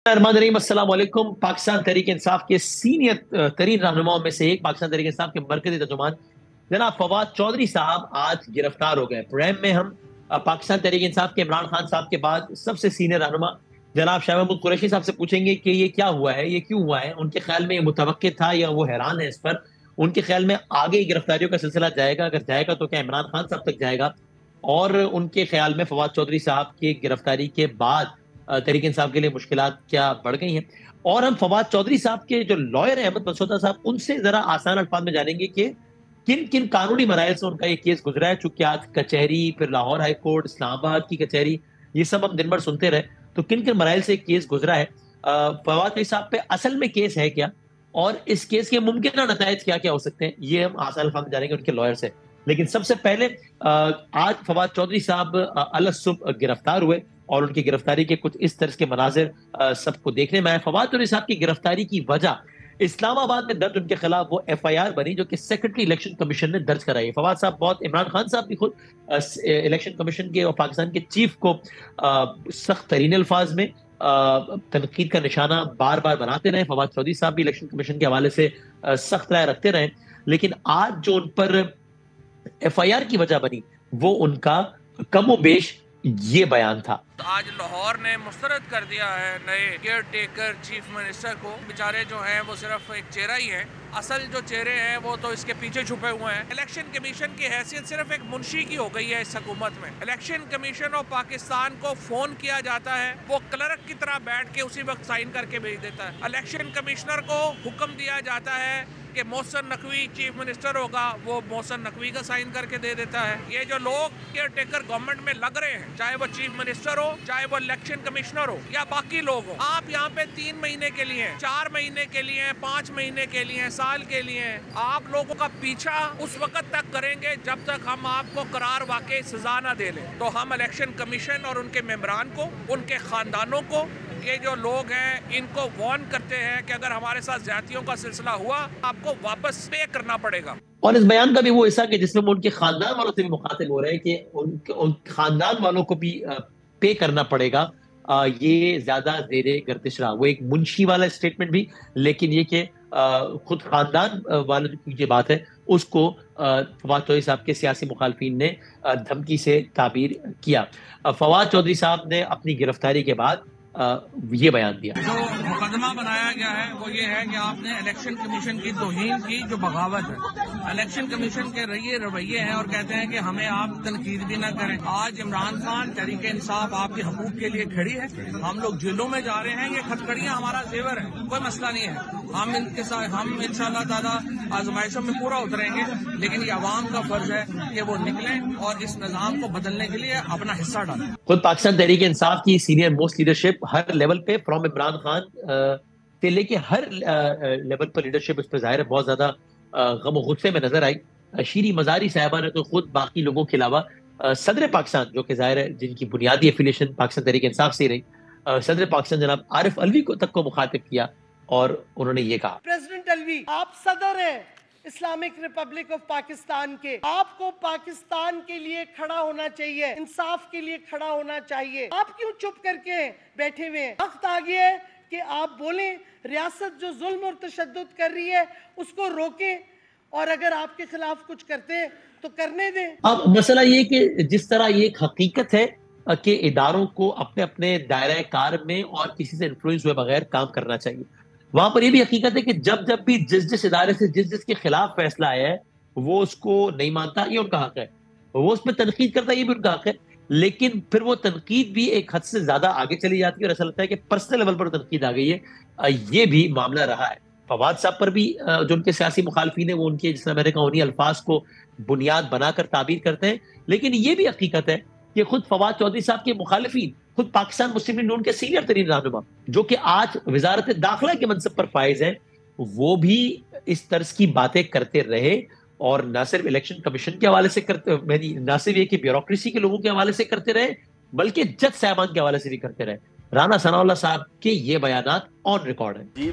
अस्सलाम वालेकुम। पाकिस्तान तहरीक इंसाफ के सीनियर तरीन रहनुमाओं में से एक पाकिस्तान तहरीक इंसाफ के मरकजी तर्जुमान जनाब फवाद चौधरी साहब आज गिरफ्तार हो गए। प्रोग्राम में हम पाकिस्तान तहरीक इंसाफ के इमरान खान साहब के बाद सबसे सीनियर रहनुमा जनाब शाह महमूद कुरैशी साहब से पूछेंगे कि ये क्या हुआ है, ये क्यों हुआ है, उनके ख्याल में ये मुतवक्किल था या वो हैरान है इस पर। उनके ख्याल में आगे गिरफ्तारियों का सिलसिला जाएगा, अगर जाएगा तो क्या इमरान खान साहब तक जाएगा, और उनके ख्याल में फवाद चौधरी साहब की गिरफ्तारी के बाद तहरीक इंसाफ के लिए मुश्किलात क्या बढ़ गई हैं। और हम फवाद चौधरी साहब के जो लॉयर हैं अहमद मनसूर साहब, उनसे जरा आसान अल्फाज में जानेंगे कि किन किन कानूनी मराइल से उनका ये केस गुजरा है। चूंकि आज कचहरी, फिर लाहौर हाई कोर्ट, इस्लामाबाद की कचहरी, ये सब हम दिन भर सुनते रहे, तो किन किन मराइल से केस गुजरा है, फवाद चौधरी साहब पे असल में केस है क्या, और इस केस के मुमकिन नतायज क्या क्या हो सकते हैं, ये हम आसान अल्फाज में जानेंगे उनके लॉयर से। लेकिन सबसे पहले आज फवाद चौधरी साहब अलसुबह गिरफ्तार हुए और उनकी गिरफ्तारी के कुछ इस तरह के मनाजिर सबको देखने में आए। फवाद चौधरी साहब की गिरफ्तारी की वजह इस्लामाबाद में दर्ज उनके खिलाफ वो FIR बनी जो कि सेक्रेटरी इलेक्शन कमीशन ने दर्ज कराई है। फवाद साहब बहुत, इमरान खान साहब भी खुद इलेक्शन कमीशन के और पाकिस्तान के चीफ को सख्त तरीन अल्फाज में तनकीद का निशाना बार बार बनाते रहे। फवाद चौधरी साहब भी इलेक्शन कमीशन के हवाले से सख्त राय रखते रहे। लेकिन आज जो उन पर FIR की वजह बनी वो उनका कमोबेश ये बयान था। आज लाहौर ने मुस्तरद कर दिया है नए केयर टेकर चीफ मिनिस्टर को। बेचारे जो हैं वो सिर्फ एक चेहरा ही है, असल जो चेहरे हैं वो तो इसके पीछे छुपे हुए हैं। इलेक्शन कमीशन की हैसियत सिर्फ एक मुंशी की हो गई है इस हुकूमत में। इलेक्शन कमीशन ऑफ पाकिस्तान को फोन किया जाता है, वो क्लर्क की तरह बैठ के उसी वक्त साइन करके भेज देता है। इलेक्शन कमिश्नर को हुक्म दिया जाता है कि मोहसिन नकवी चीफ मिनिस्टर होगा, वो मोहसिन नकवी का साइन करके दे देता है। ये जो लोग केयर टेकर गवर्नमेंट में लग रहे हैं, चाहे वो चीफ मिनिस्टर हो, चाहे वो इलेक्शन कमिश्नर हो या बाकी लोग हो, आप यहाँ पे 3 महीने के लिए, 4 महीने के लिए, 5 महीने के लिए, साल के लिए, आप लोगों का पीछा उस वक्त तक करेंगे जब तक हम आपको करार वाकई सजा ना दे लें। तो हम इलेक्शन कमीशन और उनके मेंबरान को, उनके खानदानों को, ये जो लोग हैं इनको वार्न करते हैं कि अगर हमारे साथ ज्यादतियों का सिलसिला हुआ आपको वापस पे करना पड़ेगा। और इस बयान का भी वो हिस्सा कि जिसमें वो उनके खानदान वालों से भी मुखातिब हो रहे हैं कि उन खानदान वालों को भी पे करना पड़ेगा। ये ज्यादा जेरे गर्दिश रहा, वो एक मुंशी वाला स्टेटमेंट भी, लेकिन ये कि खुद खानदान वालों की जो बात है उसको फवाद चौधरी साहब के सियासी मुखालफिन ने धमकी से ताबीर किया। फवाद चौधरी साहब ने अपनी गिरफ्तारी के बाद ये बयान दिया। जो मुकदमा बनाया गया है वो ये है कि आपने इलेक्शन कमीशन की तौहीन की, जो बगावत है। इलेक्शन कमीशन के रवैये हैं और कहते हैं कि हमें आप तनकीद भी ना करें। आज इमरान खान तहरीक इंसाफ आपके हकूक के लिए खड़ी है, हम लोग जेलों में जा रहे हैं, ये खटखड़ियां हमारा जेवर है, कोई मसला नहीं है। हम इनके साथ हम इंशाअल्लाह ताला आजमाइशों में पूरा उतरेंगे, लेकिन ये अवाम का फर्ज है कि वो निकलें और इस निजाम को बदलने के लिए अपना हिस्सा डालें। खुद पाकिस्तान तहरीक इंसाफ की सीनियर मोस्ट लीडरशिप हर लेवल पे, फ्रॉम इमरान खान से लेके हर लेवल पर लीडरशिप इस पर जाहिर है बहुत ज्यादा गम और गुस्से में नजर आई। शीरी मजारी साहिबा ने तो खुद बाकी लोगों के अलावा सदर पाकिस्तान, जो कि जाहिर है जिनकी बुनियादी एफिलिएशन पाकिस्तान तहरीक इंसाफ से रही, सदर पाकिस्तान जनाब आरिफ अलवी को तक को मुखातिब किया और उन्होंने ये कहा, प्रेसिडेंट अलवी, आप सदर हैं इस्लामिक रिपब्लिक ऑफ पाकिस्तान के, आपको पाकिस्तान के लिए खड़ा होना चाहिए, इंसाफ के लिए खड़ा होना चाहिए। आप क्यों चुप करके बैठे हुए हैं? वक्त आ गया है कि आप बोलें, रियासत जो जुल्म और तशद्दुद कर रही है उसको रोकें, और अगर आपके खिलाफ कुछ करते हैं तो करने दें। अब मसला ये कि जिस तरह ये एक हकीकत है कि इदारों को अपने अपने दायरा कार में और किसी से इन्फ्लुएंस हुए बगैर काम करना चाहिए, वहां पर यह भी हकीकत है कि जब जब भी जिस इदारे से जिसके खिलाफ फैसला आया है वो उसको नहीं मानता, ये उनका हक है, वो उसमें तनकीद करता है, ये भी उनका हक है। लेकिन फिर वो तनकीद भी एक हद से ज्यादा आगे चली जाती है और ऐसा लगता है कि पर्सनल लेवल पर तनकीद आ गई है। ये भी मामला रहा है। फवाद साहब पर भी जो उनके सियासी मुखालफिन है वो उनके, जिस तरह मैंने कहा, उन्हीं अल्फाज को बुनियाद बनाकर ताबीर करते हैं। लेकिन ये भी हकीकत है कि खुद फवाद चौधरी साहब के मुखालिफिन, खुद पाकिस्तान मुस्लिम लीग नून के सीनियर तरीन रहनुमा जो कि आज वजारत दाखिला के मनसब पर फाइज हैं, वो भी इस तर्ज की बातें करते रहे। और न सिर्फ इलेक्शन कमीशन के हवाले से करते, न सिर्फ ये कि ब्यूरोक्रेसी के लोगों के हवाले से करते रहे, बल्कि जज साहबान के हवाले से भी करते रहे। राना सनाउल्लाह साहब के ये बयानात ऑन रिकॉर्ड है।